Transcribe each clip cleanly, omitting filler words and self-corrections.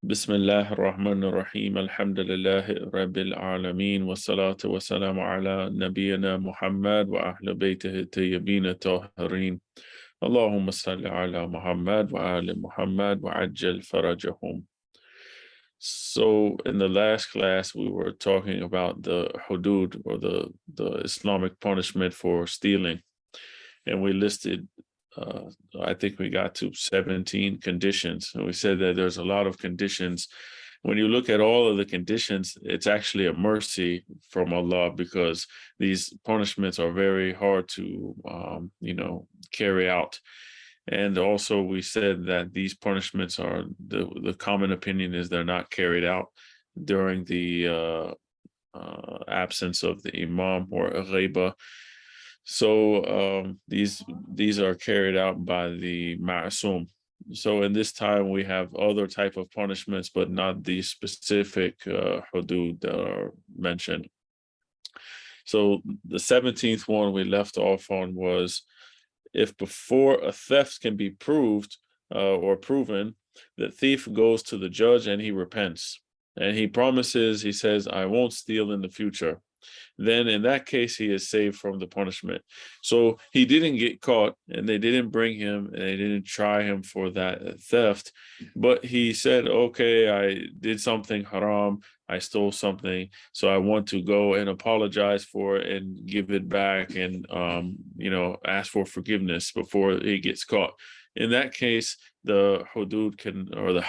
بسم الله الرحمن الرحيم الحمد لله رب العالمين والصلاة والسلام على نبينا محمد وأهل بيته الطيبين الطاهرين اللهم صل على محمد وآل محمد وعجل فرجهم. So in the last class we were talking about the hudud or the Islamic punishment for stealing, and we listed uh, I think we got to 17 conditions. And we said that there's a lot of conditions. When you look at all of the conditions, it's actually a mercy from Allah, because these punishments are very hard to, carry out. And also, we said that these punishments are the common opinion is they're not carried out during the absence of the imam or a ghaiba. So these are carried out by the ma'asum. So in this time we have other type of punishments, but not the specific hudud that are mentioned. So the 17th one we left off on was, if before a theft can be proved or proven, the thief goes to the judge and he repents. And he promises, he says, I won't steal in the future. Then in that case, he is saved from the punishment. So he didn't get caught, and they didn't bring him, and they didn't try him for that theft. But he said, okay, I did something haram. I stole something. So I want to go and apologize for it and give it back and, ask for forgiveness before he gets caught. In that case, the hudud can, or the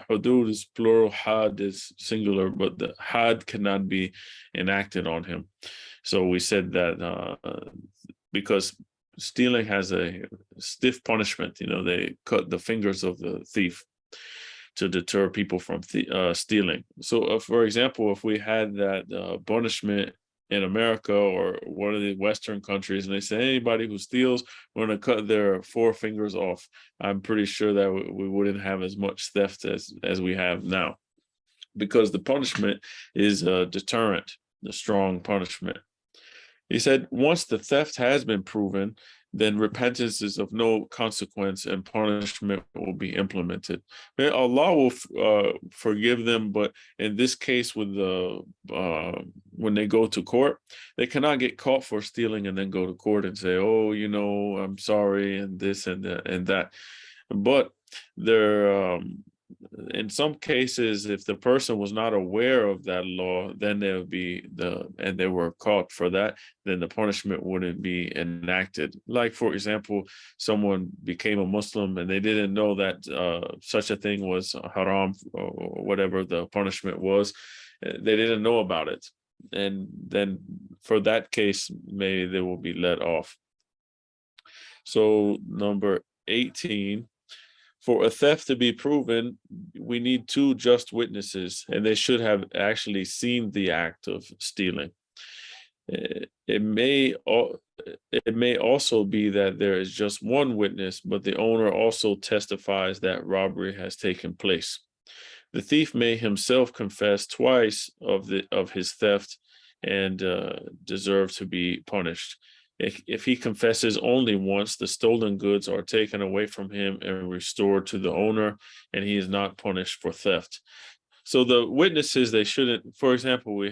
hudud is plural, had is singular, but the had cannot be enacted on him. So we said that because stealing has a stiff punishment, they cut the fingers of the thief to deter people from stealing. So, for example, if we had that punishment in America or one of the Western countries, and they say anybody who steals, we're going to cut their four fingers off, I'm pretty sure that we wouldn't have as much theft as we have now, because the punishment is a deterrent, the strong punishment. He said, once the theft has been proven, then repentance is of no consequence and punishment will be implemented. Allah will forgive them, but in this case, with when they go to court, they cannot get caught for stealing and then go to court and say, "Oh, I'm sorry," and this and that. But they're in some cases, if the person was not aware of that law, then they would be and they were caught for that, then the punishment wouldn't be enacted. Like, for example, someone became a Muslim and they didn't know that such a thing was haram, or whatever the punishment was. They didn't know about it. And then for that case, maybe they will be let off. So number 18, for a theft to be proven, we need two just witnesses, and they should have actually seen the act of stealing. It may also be that there is just one witness, but the owner also testifies that robbery has taken place. The thief may himself confess twice of his theft and deserve to be punished. If he confesses only once, the stolen goods are taken away from him and restored to the owner, and he is not punished for theft. So the witnesses, they shouldn't, for example,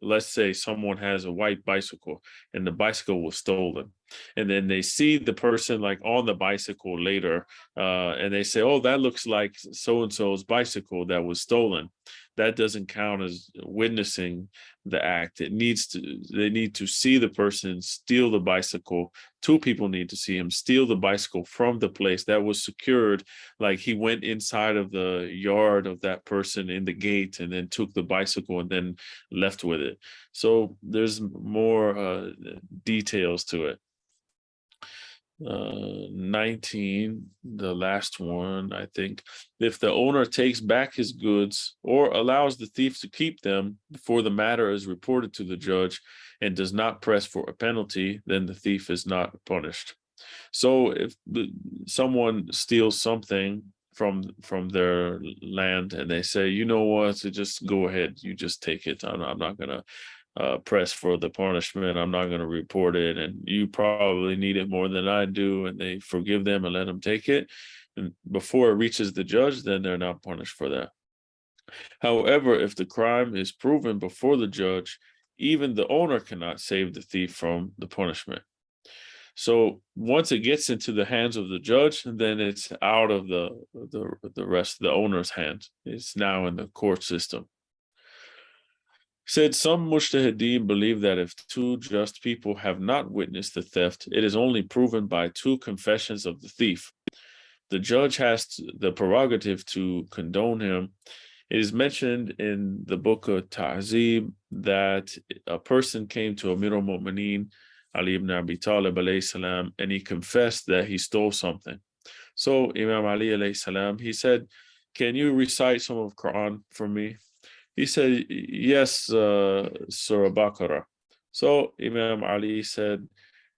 let's say someone has a white bicycle and the bicycle was stolen. And then they see the person like on the bicycle later, and they say, oh, that looks like so-and-so's bicycle that was stolen. That doesn't count as witnessing the act. They need to see the person steal the bicycle. Two people need to see him steal the bicycle from the place that was secured. Like he went inside of the yard of that person in the gate and then took the bicycle and then left with it. So there's more details to it. 19, the last one, I think. If the owner takes back his goods or allows the thief to keep them before the matter is reported to the judge and does not press for a penalty, then the thief is not punished. So if someone steals something from their land and they say, you know what, so just go ahead, you just take it. I'm not gonna press for the punishment. I'm not going to report it, and you probably need it more than I do, and they forgive them and let them take it. And before it reaches the judge, then they're not punished for that. However, if the crime is proven before the judge, even the owner cannot save the thief from the punishment. So once it gets into the hands of the judge, then it's out of the rest of the owner's hands. It's now in the court system. Said some mujtahideen believe that if two just people have not witnessed the theft, it is only proven by two confessions of the thief. The judge has the prerogative to condone him. It is mentioned in the book of Ta'zib that a person came to Amir al-Mu'mineen, Ali ibn Abi Talib alayhi salam, and he confessed that he stole something. So Imam Ali alayhi salam, he said, "Can you recite some of Quran for me?" He said, "Yes, Surah Baqarah." So Imam Ali said,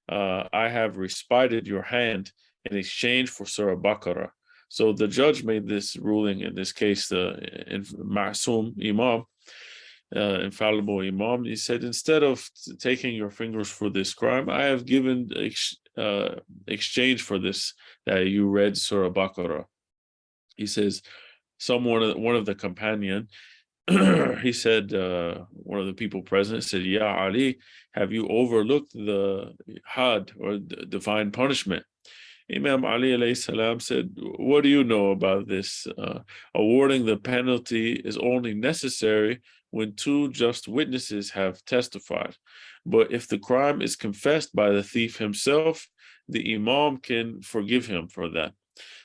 "I have recited your hand in exchange for Surah Baqarah." So the judge made this ruling in this case, the Ma'sum Imam, infallible Imam. He said, instead of taking your fingers for this crime, I have given exchange for this that you read Surah Baqarah. He says, one of the companion, he said, one of the people present said, "Ya Ali, have you overlooked the had or the divine punishment?" Imam Ali alayhi salam said, "What do you know about this? Awarding the penalty is only necessary when two just witnesses have testified. But if the crime is confessed by the thief himself, the Imam can forgive him for that."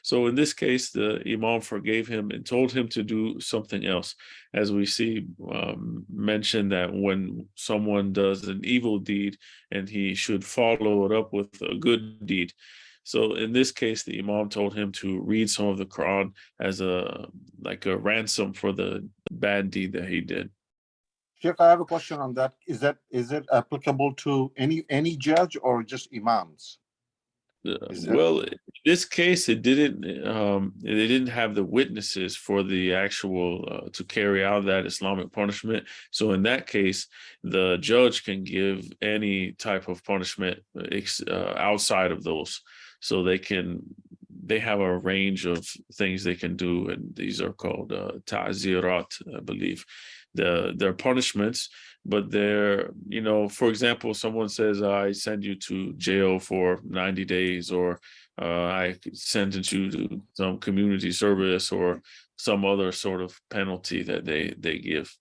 So in this case, the Imam forgave him and told him to do something else. As we see mentioned that when someone does an evil deed and he should follow it up with a good deed. So in this case, the Imam told him to read some of the Quran as a ransom for the bad deed that he did. Sheikh, I have a question on that. Is it applicable to any judge or just imams? Well, in this case, it didn't. They didn't have the witnesses for the actual to carry out that Islamic punishment. So in that case, the judge can give any type of punishment outside of those. So they have a range of things they can do, and these are called ta'zirat, I believe. They're punishments, but they're, for example, someone says, "I send you to jail for 90 days," or "I sentence you to some community service," or some other sort of penalty that they give.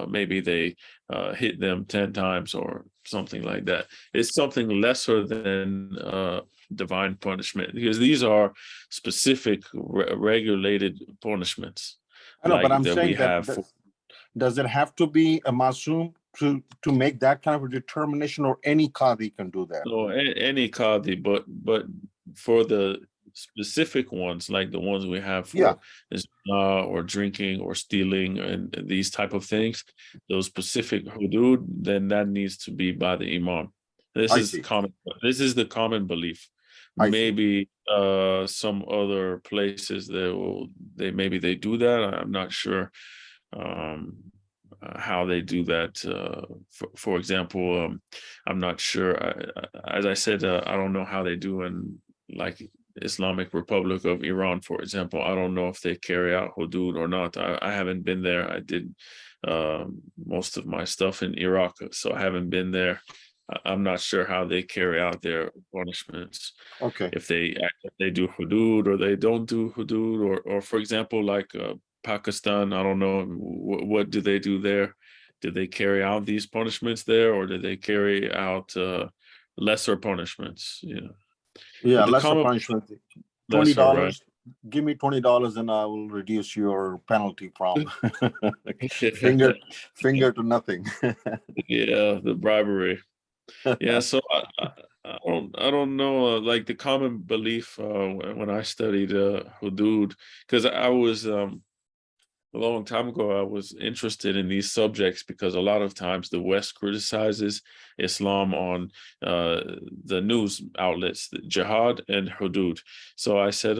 Maybe they hit them 10 times or something like that. It's something lesser than divine punishment, because these are specific regulated punishments. I know, but I'm that saying we have. Does it have to be a masum to make that kind of a determination, or any qadi can do that? No, any qadi, but for the specific ones, like the ones we have for or drinking or stealing and these type of things, those specific hudud, then that needs to be by the imam. This is the common belief. Maybe some other places maybe they do that. I'm not sure how they do that. For example, I'm not sure. As I said, I don't know how they do in like Islamic Republic of Iran, for example. I don't know if they carry out hudud or not. I haven't been there. I did most of my stuff in Iraq, so I haven't been there. I'm not sure how they carry out their punishments. Okay. If they do hudud or they don't do hudud, or for example, like Pakistan, I don't know, what do they do there? Do they carry out these punishments there, or do they carry out lesser punishments? Yeah, lesser punishment. $20. Right? Give me $20 and I will reduce your penalty from finger to nothing. Yeah, the bribery. Yeah, so I don't know, like the common belief when I studied hudud, because I was a long time ago, I was interested in these subjects because a lot of times the West criticizes Islam on the news outlets, jihad and hudud. So I said,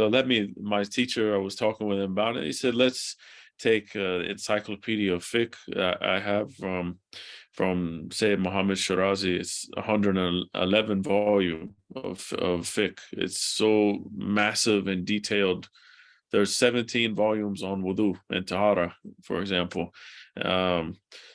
my teacher, I was talking with him about it. He said, let's take Encyclopedia of Fiqh I have from Sayyid Muhammad Shirazi. It's 111 volume of fiqh. It's so massive and detailed there's 17 volumes on wudu and tahara, for example.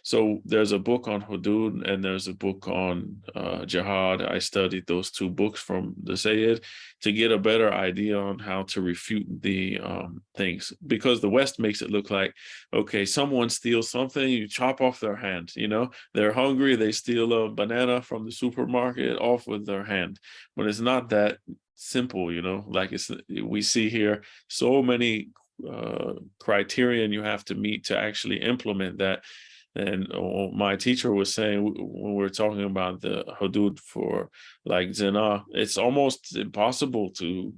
So there's a book on hudud and there's a book on jihad. I studied those two books from the Sayyid to get a better idea on how to refute the things, because the West makes it look like, okay, someone steals something, you chop off their hand. They're hungry, they steal a banana from the supermarket, off with their hand. But it's not that simple, like we see here so many criterion you have to meet to actually implement that. And my teacher was saying, when we were talking about the hudud for like zina, it's almost impossible to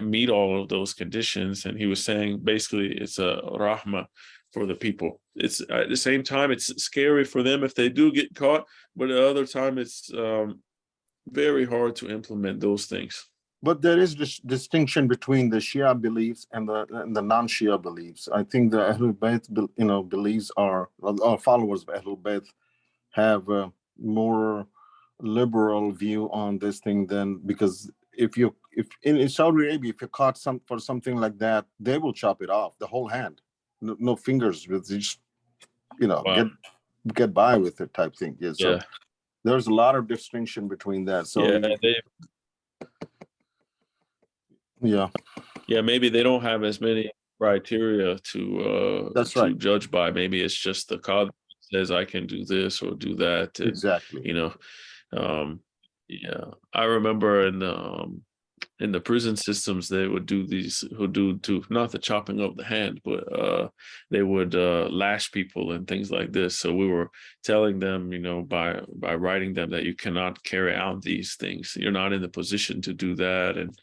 meet all of those conditions. And he was saying basically it's a rahma for the people. It's at the same time it's scary for them if they do get caught, but at the other time it's very hard to implement those things. But there is this distinction between the Shia beliefs and the non-Shia beliefs. I think the Ahlul Bayt, beliefs are followers of Ahlul Bayt have a more liberal view on this thing than, because if in Saudi Arabia, if you're caught for something like that, they will chop it off, the whole hand, no fingers, with just Wow. get by with it type thing. Yeah. So Yeah. there's a lot of distinction between that. So yeah, maybe they don't have as many criteria to that's right. judge by. Maybe it's just the code says I can do this or do that. And, exactly. Yeah, I remember in the prison systems they would do these hudud to, not the chopping of the hand, but they would lash people and things like this. So we were telling them, by writing them, that you cannot carry out these things. You're not in the position to do that. And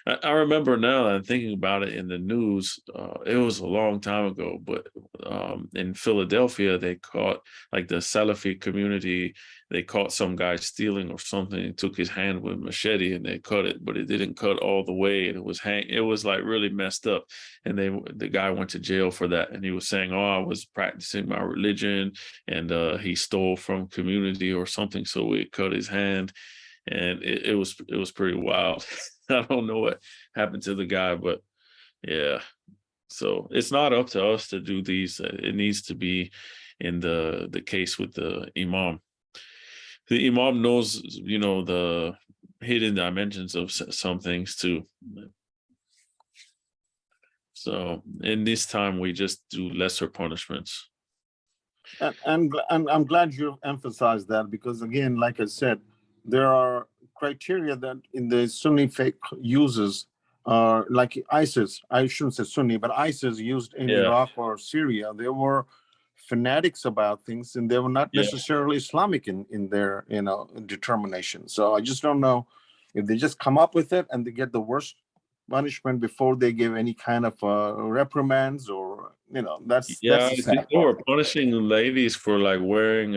I remember now that I'm thinking about it, in the news, it was a long time ago, but in Philadelphia, they caught, like, the Salafi community, they caught some guy stealing or something, took his hand with a machete and they cut it, but it didn't cut all the way, and it was like really messed up. And the guy went to jail for that, and he was saying, oh, I was practicing my religion, and he stole from community or something, so we cut his hand. And it was pretty wild. I don't know what happened to the guy, but yeah. So it's not up to us to do these. It needs to be in the case with the imam. The imam knows, the hidden dimensions of some things too. So in this time, we just do lesser punishments. And I'm glad you emphasized that, because again, like I said, there are criteria that in the Sunni faith uses, like ISIS. I shouldn't say Sunni, but ISIS used in Iraq or Syria. They were fanatics about things, and they were not necessarily Islamic in their determination. So I just don't know if they just come up with it and they get the worst punishment before they give any kind of reprimands, or that's I think they were punishing ladies for like wearing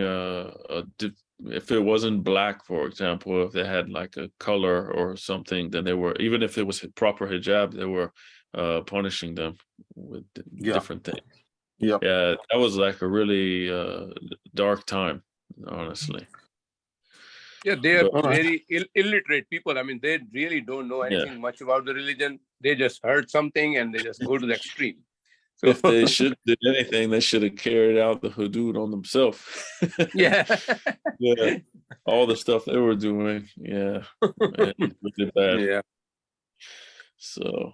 if it wasn't black, for example, if they had like a color or something, then they were, even if it was proper hijab, they were punishing them with different things. Yeah, that was like a really dark time, honestly. Yeah, they are very illiterate people. I mean, they really don't know anything much about the religion. They just heard something and they just go to the extreme. So if they should do anything, they should have carried out the hudud on themselves. Yeah. All the stuff they were doing. Yeah. Man, really bad. Yeah. So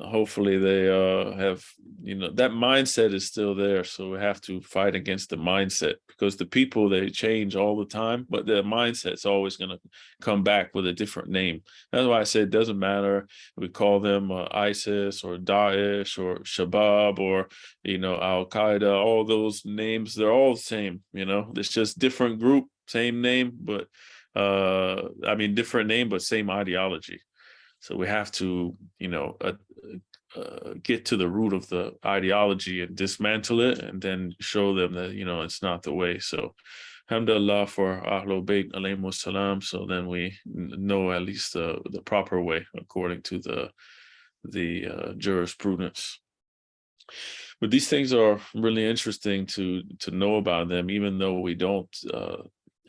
hopefully they have, that mindset is still there. So we have to fight against the mindset, because the people, they change all the time, but their mindset's always going to come back with a different name. That's why I said it doesn't matter. We call them ISIS or Daesh or Shabab or, Al Qaeda, all those names, they're all the same. It's just different group, same name, but different name, but same ideology. So we have to, get to the root of the ideology and dismantle it, and then show them that, it's not the way. So, alhamdulillah for Ahlul Bayt alayhimus salam. So then we know at least the proper way according to the jurisprudence. But these things are really interesting to know about them, even though we don't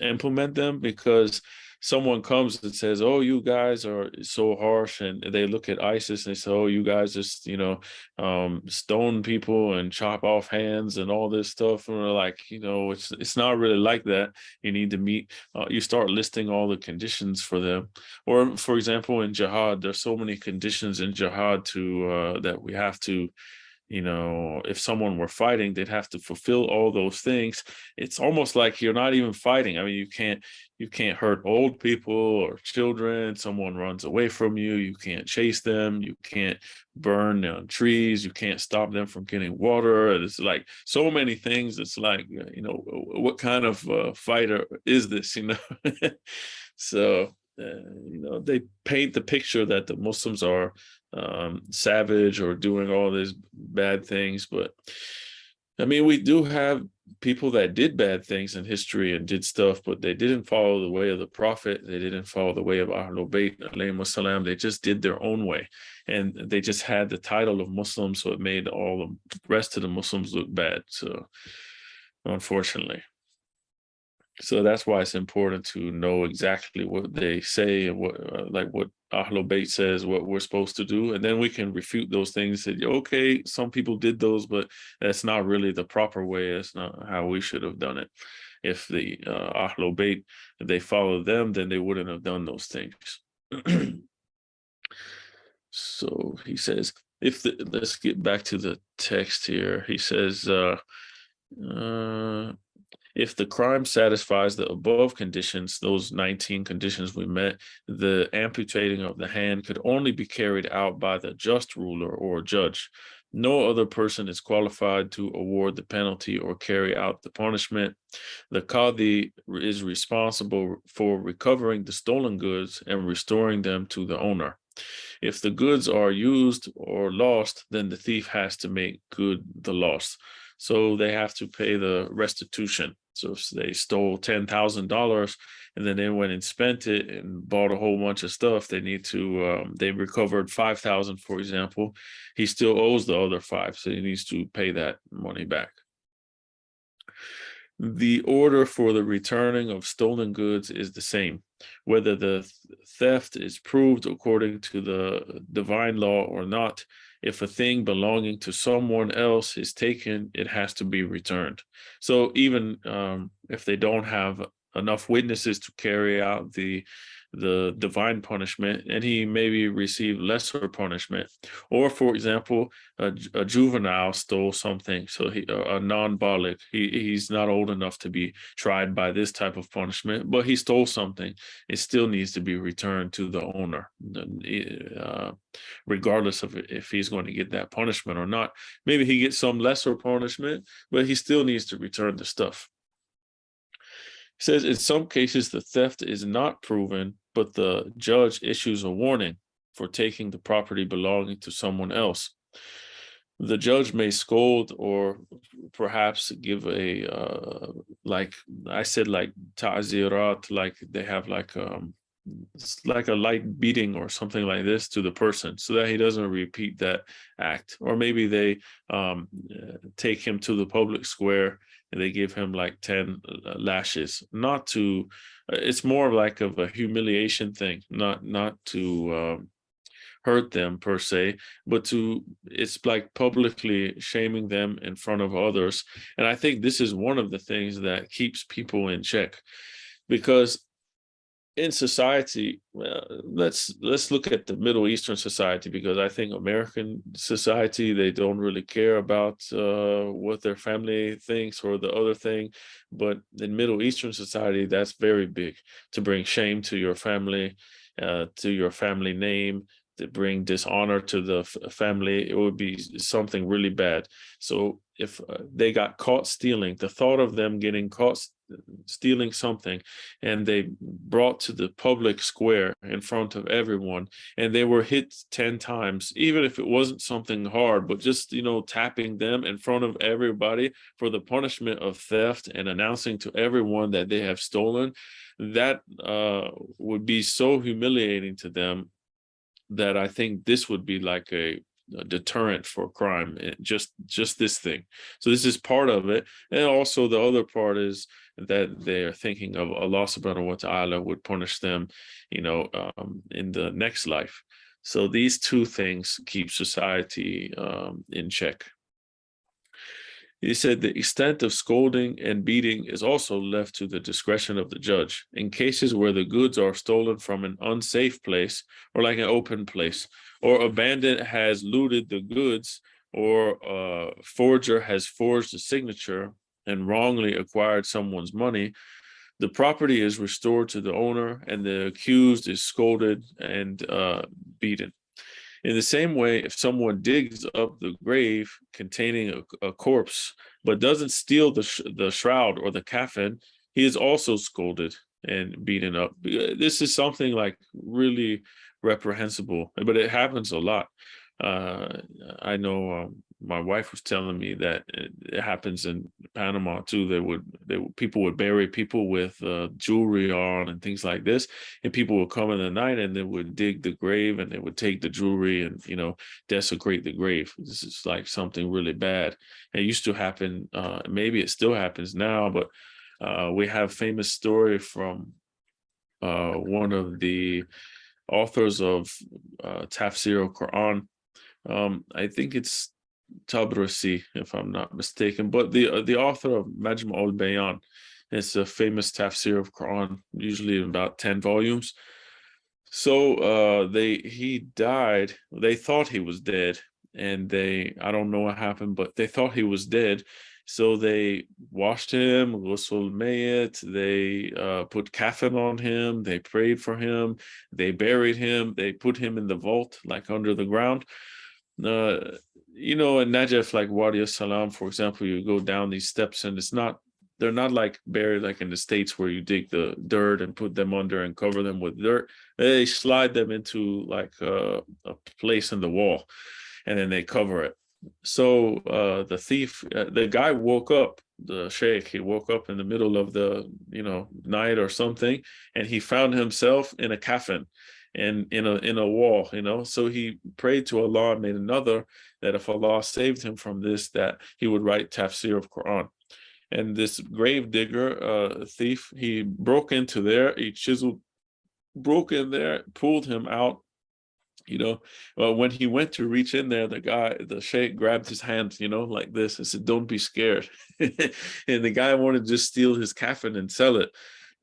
implement them, because someone comes and says, "Oh, you guys are so harsh," and they look at ISIS and they say, "Oh, you guys just stone people and chop off hands and all this stuff," and we're like, it's not really like that. You need to meet. You start listing all the conditions for them, or for example, in jihad, there's so many conditions in jihad to that we have to. If someone were fighting, they'd have to fulfill all those things. It's almost like you're not even fighting. I mean, you can't hurt old people or children. Someone runs away from you, you can't chase them, you can't burn trees, you can't stop them from getting water. It's like so many things. It's like, what kind of fighter is this? So they paint the picture that the Muslims are savage or doing all these bad things. But I mean, we do have people that did bad things in history and did stuff, but they didn't follow the way of the Prophet. They didn't follow the way of Ahlul Bayt alayhimus salam. They just did their own way, and they just had the title of Muslim, so it made all the rest of the Muslims look bad. So unfortunately. So that's why it's important to know exactly what they say and what Ahlul Bayt says, what we're supposed to do. And then we can refute those things and say, okay, some people did those, but that's not really the proper way. That's not how we should have done it. If the Ahlul Bayt, if they followed them, then they wouldn't have done those things. So he says, let's get back to the text here. He says, if the crime satisfies the above conditions, those 19 conditions we met, the amputating of the hand could only be carried out by the just ruler or judge. No other person is qualified to award the penalty or carry out the punishment. The Qadi is responsible for recovering the stolen goods and restoring them to the owner. If the goods are used or lost, then the thief has to make good the loss. So they have to pay the restitution. So if they stole $10,000 and then they went and spent it and bought a whole bunch of stuff, they need to, they recovered 5,000, for example. He still owes the other 5, so he needs to pay that money back. The order for the returning of stolen goods is the same, whether the theft is proved according to the divine law or not. If a thing belonging to someone else is taken, it has to be returned. So even if they don't have enough witnesses to carry out the divine punishment, and he maybe received lesser punishment, or for example, a juvenile stole something, so a non-baligh, he's not old enough to be tried by this type of punishment, but he stole something, it still needs to be returned to the owner, regardless of if he's going to get that punishment or not. Maybe he gets some lesser punishment, but he still needs to return the stuff. It says in some cases the theft is not proven, but the judge issues a warning for taking the property belonging to someone else. The judge may scold or perhaps give a like I said, like ta'zirat, like they have it's like a light beating or something like this to the person so that he doesn't repeat that act. Or maybe they take him to the public square and they give him like 10 lashes, not to, it's more like of a humiliation thing, not to hurt them per se, but it's like publicly shaming them in front of others. And I think this is one of the things that keeps people in check, because in society, let's look at the Middle Eastern society, because I think American society, they don't really care about what their family thinks or the other thing. But in Middle Eastern society, that's very big, to bring shame to your family name, to bring dishonor to the family. It would be something really bad. So if they got caught stealing, the thought of them getting caught stealing something and they brought to the public square in front of everyone and they were hit 10 times, even if it wasn't something hard, but just tapping them in front of everybody for the punishment of theft and announcing to everyone that they have stolen, that would be so humiliating to them that I think this would be like a deterrent for crime. Just this thing. So this is part of it, and also the other part is that they're thinking of Allah subhanahu wa ta'ala would punish them, in the next life. So these two things keep society in check. He said the extent of scolding and beating is also left to the discretion of the judge. In cases where the goods are stolen from an unsafe place or like an open place, or a bandit has looted the goods, or a forger has forged a signature and wrongly acquired someone's money, the property is restored to the owner and the accused is scolded and beaten. In the same way, if someone digs up the grave containing a corpse, but doesn't steal the shroud or the coffin, he is also scolded and beaten up. This is something like really reprehensible, but it happens a lot. I know my wife was telling me that it happens in Panama too. People would bury people with jewelry on and things like this, and people would come in the night and they would dig the grave and they would take the jewelry and desecrate the grave. This is like something really bad. It used to happen. Maybe it still happens now, but we have famous story from one of the authors of Tafsir al-Quran. I think it's Tabrasi, if I'm not mistaken, but the author of Majma al-Bayan. It's a famous tafsir of Quran, usually in about 10 volumes. So he died. They thought he was dead, and I don't know what happened, but they thought he was dead. So they washed him, ghusl mayit, they put kafan on him, they prayed for him, they buried him, they put him in the vault, like under the ground. In Najaf, like Wadi Salam, for example, you go down these steps and they're not like buried like in the States where you dig the dirt and put them under and cover them with dirt. They slide them into like a place in the wall and then they cover it. So the thief, the guy woke up, the Sheikh, he woke up in the middle of the, night or something, and he found himself in a coffin and in a wall, so he prayed to Allah and made another that if Allah saved him from this, that he would write tafsir of Quran. And this grave digger, thief, he broke into there, broke in there, pulled him out. When he went to reach in there, the Sheikh grabbed his hand, like this, and said, "Don't be scared." And the guy wanted to just steal his coffin and sell it.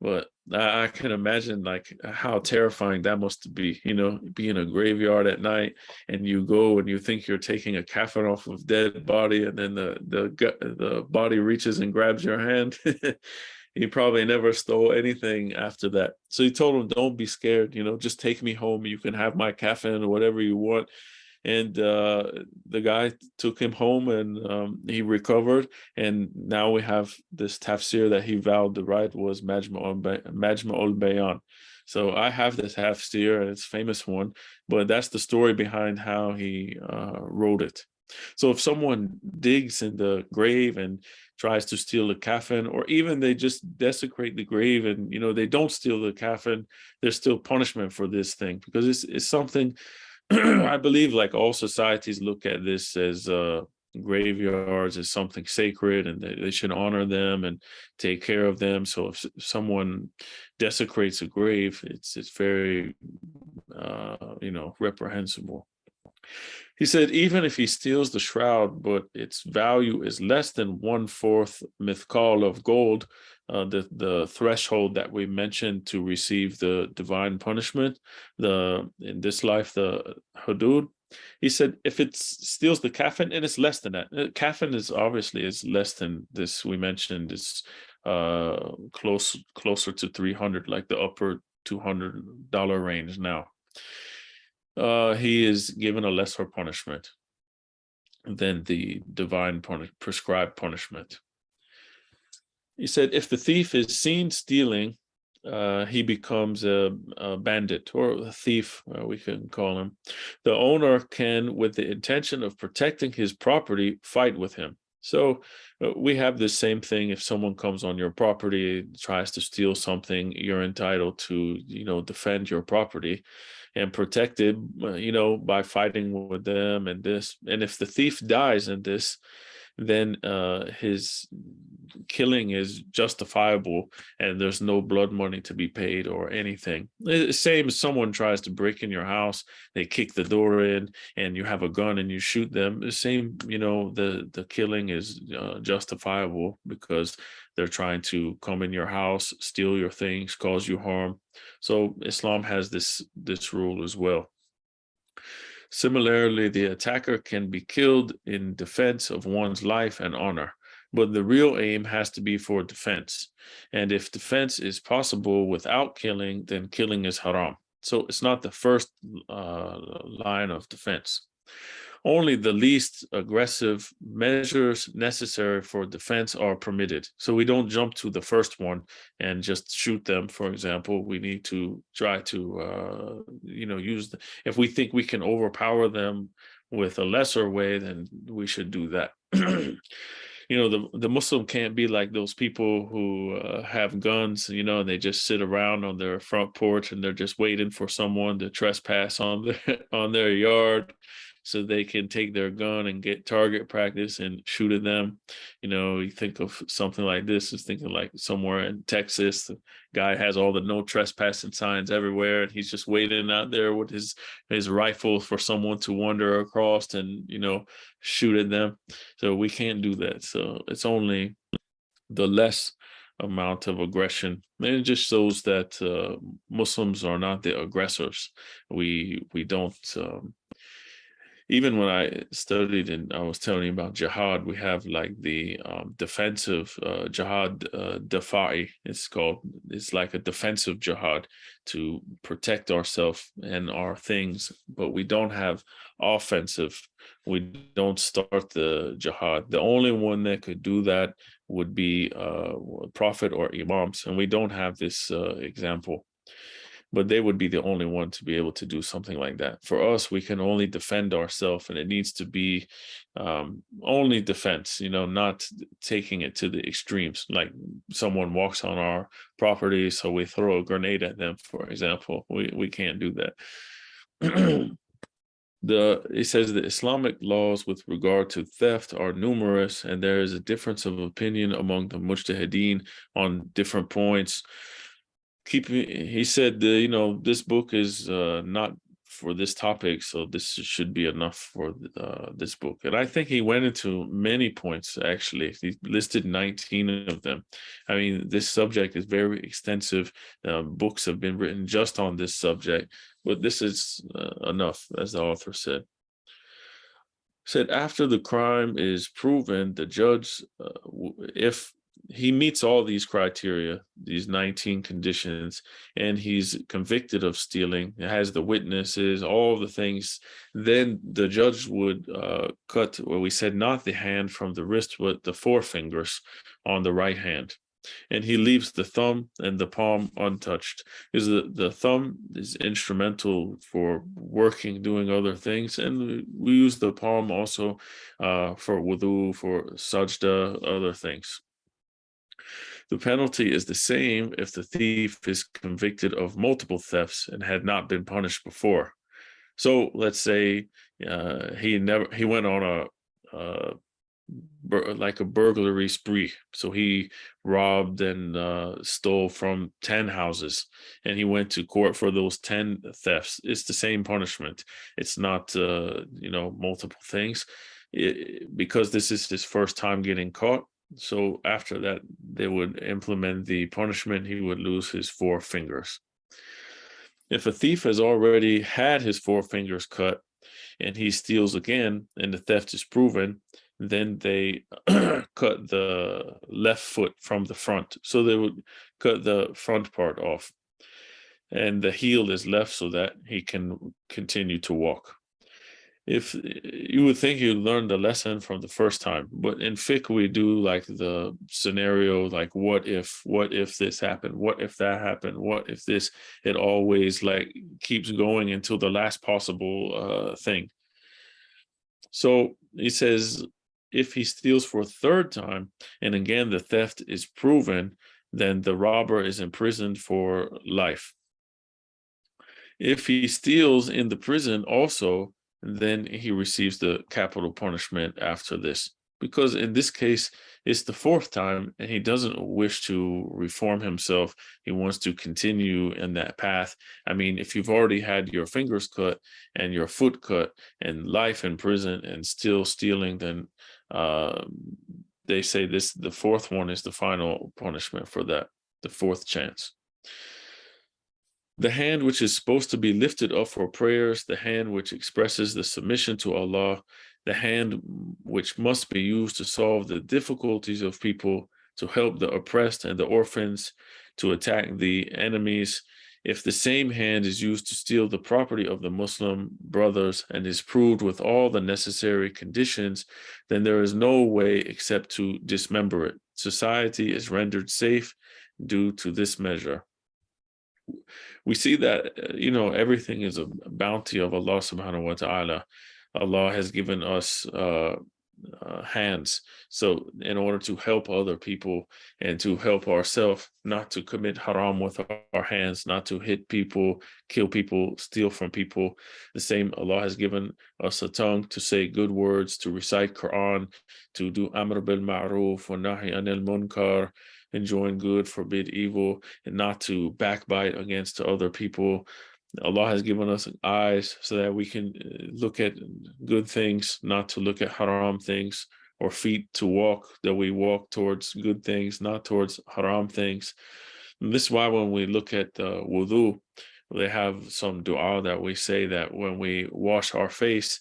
But I can imagine like how terrifying that must be, be in a graveyard at night and you go and you think you're taking a coffin off of dead body, and then the body reaches and grabs your hand. He probably never stole anything after that. So he told him, "Don't be scared, just take me home. You can have my coffin or whatever you want." And the guy took him home and he recovered. And now we have this tafsir that he vowed to write was Majma al-Bayan. So I have this tafsir, it's a famous one, but that's the story behind how he wrote it. So if someone digs in the grave and tries to steal the coffin, or even they just desecrate the grave and they don't steal the coffin, there's still punishment for this thing, because it's something I believe like all societies look at this as graveyards as something sacred, and they should honor them and take care of them. So if someone desecrates a grave, it's very reprehensible. He said, even if he steals the shroud, but its value is less than 1/4 mithqal of gold, the threshold that we mentioned to receive the divine punishment, in this life, the hudud. He said, if it steals the coffin, and it's less than that. Coffin is less than this. We mentioned is closer to 300, like the upper $200 range now. He is given a lesser punishment than the divine prescribed punishment. He said, if the thief is seen stealing, he becomes a bandit or a thief, we can call him. The owner can, with the intention of protecting his property, fight with him. So we have the same thing. If someone comes on your property, tries to steal something, you're entitled to, defend your property. and protected, by fighting with them and this. And if the thief dies in this, then his killing is justifiable and there's no blood money to be paid or anything. Same as someone tries to break in your house, they kick the door in and you have a gun and you shoot them. The same, the killing is justifiable because they're trying to come in your house, steal your things, cause you harm. So Islam has this rule as well. Similarly, the attacker can be killed in defense of one's life and honor, but the real aim has to be for defense. And if defense is possible without killing, then killing is haram. So it's not the first line of defense. Only the least aggressive measures necessary for defense are permitted. So we don't jump to the first one and just shoot them, for example. We need to try to, use if we think we can overpower them with a lesser way, then we should do that. The Muslim can't be like those people who have guns, and they just sit around on their front porch and they're just waiting for someone to trespass on their yard so they can take their gun and get target practice and shoot at them. You think of something like this, is thinking like somewhere in Texas, the guy has all the no trespassing signs everywhere and he's just waiting out there with his rifle for someone to wander across and, shoot at them. So we can't do that. So it's only the less amount of aggression. And it just shows that Muslims are not the aggressors. We don't even when I studied and I was telling you about jihad, we have like the defensive jihad, dafa'i. It's like a defensive jihad to protect ourselves and our things, but we don't have offensive. We don't start the jihad. The only one that could do that would be prophet or imams, and we don't have this example. But they would be the only one to be able to do something like that. For us, we can only defend ourselves, and it needs to be only defense, not taking it to the extremes. Like someone walks on our property, so we throw a grenade at them, for example. We can't do that. It says the Islamic laws with regard to theft are numerous, and there is a difference of opinion among the mujtahideen on different points. He said, this book is not for this topic, so this should be enough for this book. And I think he went into many points, actually. He listed 19 of them. I mean, this subject is very extensive. Books have been written just on this subject, but this is enough, as the author said. Said after the crime is proven, the judge, if he meets all these criteria, these 19 conditions, and he's convicted of stealing, has the witnesses, all the things, then the judge would cut, we said not the hand from the wrist, but the forefingers on the right hand. And he leaves the thumb and the palm untouched, because the thumb is instrumental for working, doing other things. And we use the palm also for wudu, for sajda, other things. The penalty is the same if the thief is convicted of multiple thefts and had not been punished before. So let's say he went on like a burglary spree. So he robbed and stole from 10 houses, and he went to court for those 10 thefts. It's the same punishment. It's not multiple things, because this is his first time getting caught. So after that, they would implement the punishment. He would lose his 4 fingers. If a thief has already had his 4 fingers cut and he steals again and the theft is proven, then they cut the left foot from the front. So they would cut the front part off, and the heel is left so that he can continue to walk. If you would think you learned the lesson from the first time, but in fiqh we do like the scenario, like what if this happened, what if that happened, what if this, it always like keeps going until the last possible thing. So he says, if he steals for a third time, and again the theft is proven, then the robber is imprisoned for life. If he steals in the prison also, then he receives the capital punishment after this. Because in this case, it's the fourth time, and he doesn't wish to reform himself. He wants to continue in that path. I mean, if you've already had your fingers cut and your foot cut and life in prison and still stealing, then they say the fourth one is the final punishment for that, the fourth chance. The hand which is supposed to be lifted up for prayers, the hand which expresses the submission to Allah, the hand which must be used to solve the difficulties of people, to help the oppressed and the orphans, to attack the enemies. If the same hand is used to steal the property of the Muslim brothers and is proved with all the necessary conditions, then there is no way except to dismember it. Society is rendered safe due to this measure. We see that, everything is a bounty of Allah subhanahu wa ta'ala. Allah has given us hands. So in order to help other people and to help ourselves, not to commit haram with our hands, not to hit people, kill people, steal from people. The same, Allah has given us a tongue to say good words, to recite Quran, to do amr bil ma'ruf wa nahi anil munkar, enjoin good, forbid evil, and not to backbite against other people. Allah has given us eyes so that we can look at good things, not to look at haram things, or feet to walk, that we walk towards good things, not towards haram things. And this is why when we look at wudu, they have some dua that we say that when we wash our face,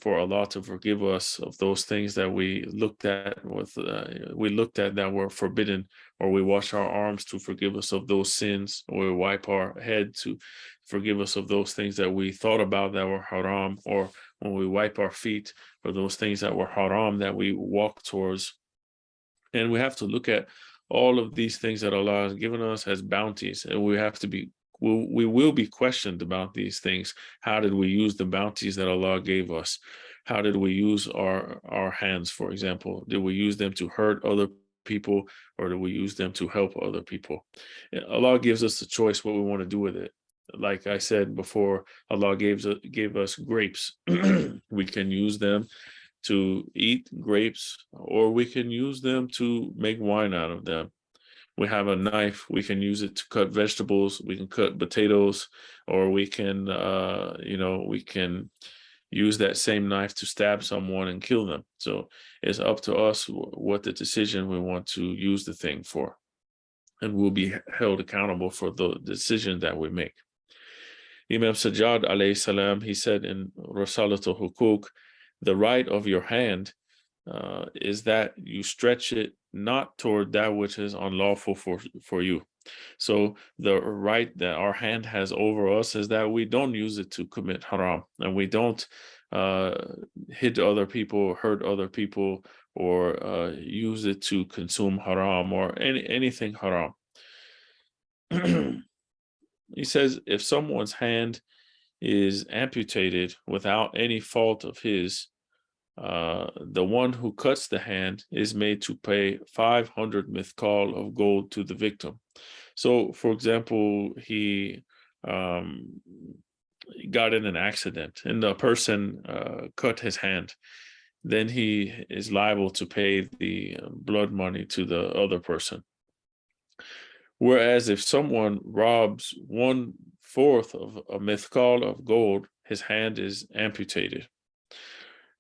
for Allah to forgive us of those things that we looked at that were forbidden, or we wash our arms to forgive us of those sins, or we wipe our head to forgive us of those things that we thought about that were haram, or when we wipe our feet for those things that were haram that we walk towards. And we have to look at all of these things that Allah has given us as bounties, and we will be questioned about these things. How did we use the bounties that Allah gave us? How did we use our hands, for example? Did we use them to hurt other people, or did we use them to help other people? And Allah gives us the choice what we want to do with it. Like I said before, Allah gave us grapes. We can use them to eat grapes, or we can use them to make wine out of them. We have a knife, we can use it to cut vegetables, we can cut potatoes, or we can, we can use that same knife to stab someone and kill them. So it's up to us what the decision we want to use the thing for. And we'll be held accountable for the decision that we make. Imam Sajjad alayhi salam, he said in Rasalatul Hukuk, the right of your hand is that you stretch it not toward that which is unlawful for you. So the right that our hand has over us is that we don't use it to commit haram, and we don't hit other people, hurt other people, or use it to consume haram or anything haram. He says if someone's hand is amputated without any fault of his, the one who cuts the hand is made to pay 500 mithqal of gold to the victim. So, for example, he got in an accident and the person cut his hand. Then he is liable to pay the blood money to the other person. Whereas if someone robs 1/4 of a mithqal of gold, his hand is amputated.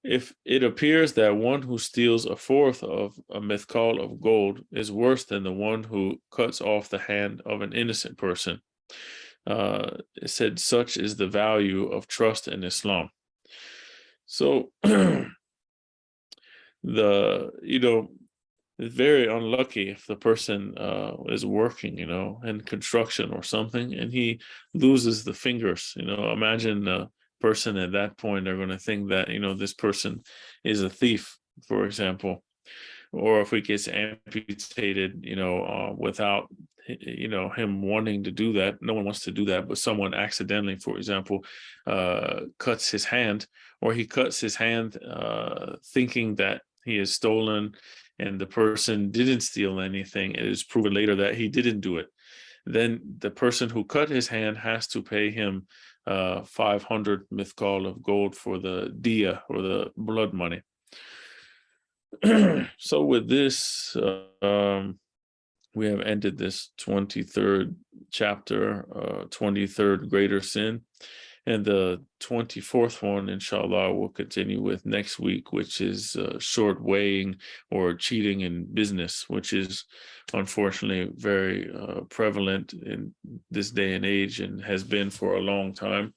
If it appears that one who steals 1/4 of a mithqal of gold is worse than the one who cuts off the hand of an innocent person, it said such is the value of trust in Islam. So it's very unlucky if the person is working, in construction or something, and he loses the fingers. Imagine a person at that point, they're going to think that, this person is a thief, for example. Or if he gets amputated, without, him wanting to do that. No one wants to do that, but someone accidentally, for example, cuts his hand, or he cuts his hand thinking that he is stolen, and the person didn't steal anything. It is proven later that he didn't do it. then the person who cut his hand has to pay him 500 mithqal of gold for the diya, or the blood money. So with this, we have ended this 23rd chapter, 23rd greater sin. And the 24th one, inshallah, we'll continue with next week, which is short weighing or cheating in business, which is unfortunately very prevalent in this day and age and has been for a long time.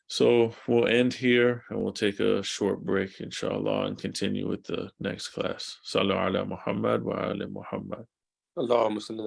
So we'll end here and we'll take a short break, inshallah, and continue with the next class. Sallu ala Muhammad wa ala Muhammad. Allahumma salli